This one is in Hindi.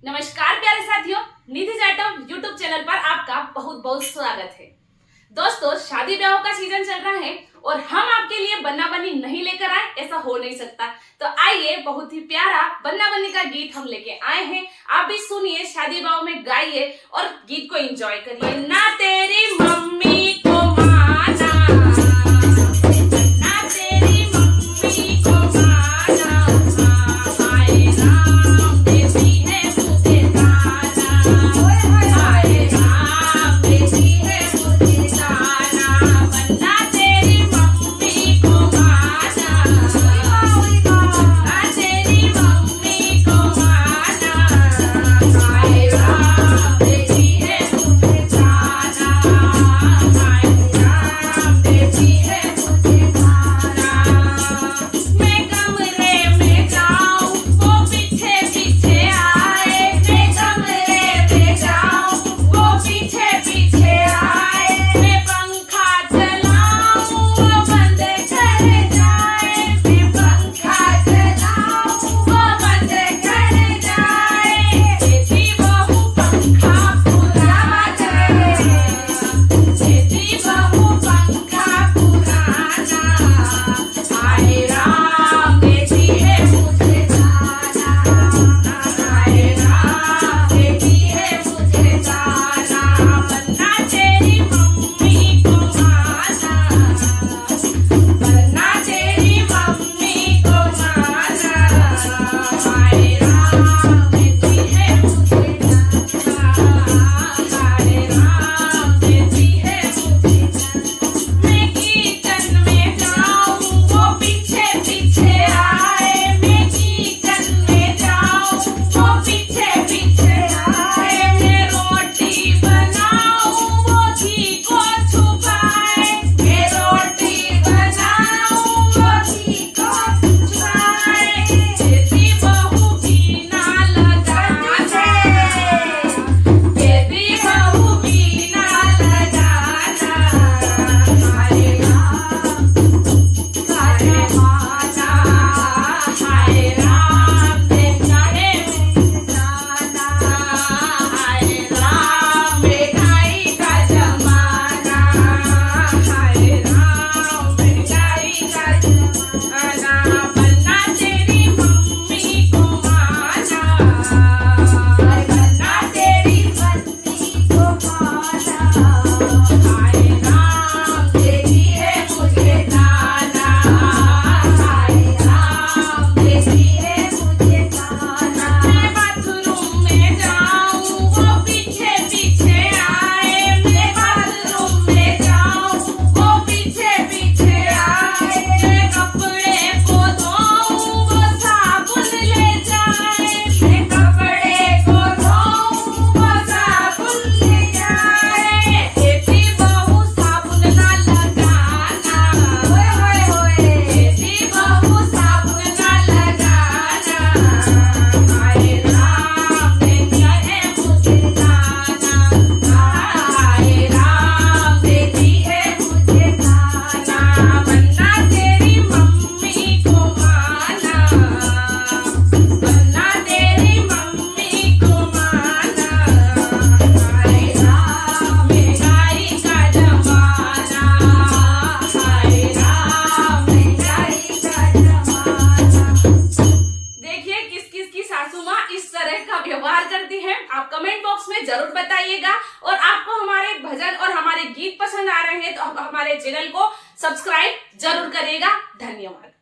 नमस्कार प्यारे साथियों, निधि जाटव यूट्यूब चैनल पर आपका बहुत बहुत स्वागत है। दोस्तों, शादी ब्याह का सीजन चल रहा है और हम आपके लिए बन्ना बन्नी नहीं लेकर आए, ऐसा हो नहीं सकता। तो आइए, बहुत ही प्यारा बन्ना बन्नी का गीत हम लेके आए हैं। आप भी सुनिए, शादी ब्याह में गाइए और गीत को एंजॉय करिए। ना तेरी मम्मी को माना, ना तेरी मम्मी को माना, हाय राम देती है मुझे ताना, हाय राम देती है मुझे ताना। बन्ना तेरी मम्मी को माना, ना तेरी मम्मी को माना, हाय राम देती है मुझे ताना, हाय राम देती है मुझे ताना। मैं कमरे में जाऊं वो पीछे पीछे आए, मैं कमरे में जाऊं वो पीछे पीछे आए। मैं पंखा चलाऊं वो बंद कर जाए, मैं पंखा चलाऊं वो बंद कर जाए। तेरी बहू पंखा पुराना, तेरी बहू पंखा पुराना, हाय राम देती है मुझे ताना, हाय राम देती है मुझे ताना। बन्ना तेरी मम्मी को माना, बन्ना तेरी मम्मी को माना, हाय राम देती है मुझे ताना, हाय राम देती है मुझे ताना। मैं किचन में जाऊं वो पीछे पीछे आए, मैं किचन में जाऊं वो पीछे पीछे आए। मैं रोटी बनाऊं वो घी को छुपाए, मैं रोटी बनाऊं वो घी को छुपाए। तेरी बहू बिना लगाना, तेरी बहू बिना लगाना, हाय राम करे माना, हाय राम देता है मुझे ताना, हाय राम महंगाई का जमाना, हाय राम महंगाई का जमाना। बन्ना तेरी मम्मी को माना, बन्ना तेरी मम्मी को माना, हाय राम देती है मुझे ताना, हाय राम देती है मुझे ताना। मैं बाथरूम में जाऊं वो पीछे पीछे आए, मैं बाथरूम में जाऊं वो पीछे पीछे आए। मैं कपड़े को धोऊं वो साबुन ले जाए, मैं कपड़े को धोऊं वो साबुन ले जाए। तेरी बहू साबुन ना लगाना, होए होए होए, तेरी बहू साबुन ना लगाना, हाय राम देता है मुझे ताना, हाय राम देती है मुझे ताना। बन्ना तेरी मम्मी को माना, बन्ना तेरी मम्मी को माना, हाय राम महंगाई का जमाना, हाय राम महंगाई का जमाना। देखिए, किस किस की सासू माँ इस तरह का व्यवहार करती है, आप कमेंट बॉक्स में जरूर बताइएगा। और आपको हमारे भजन और हमारे गीत पसंद आ रहे हैं तो आप हमारे चैनल को सब्सक्राइब जरूर करिएगा। धन्यवाद।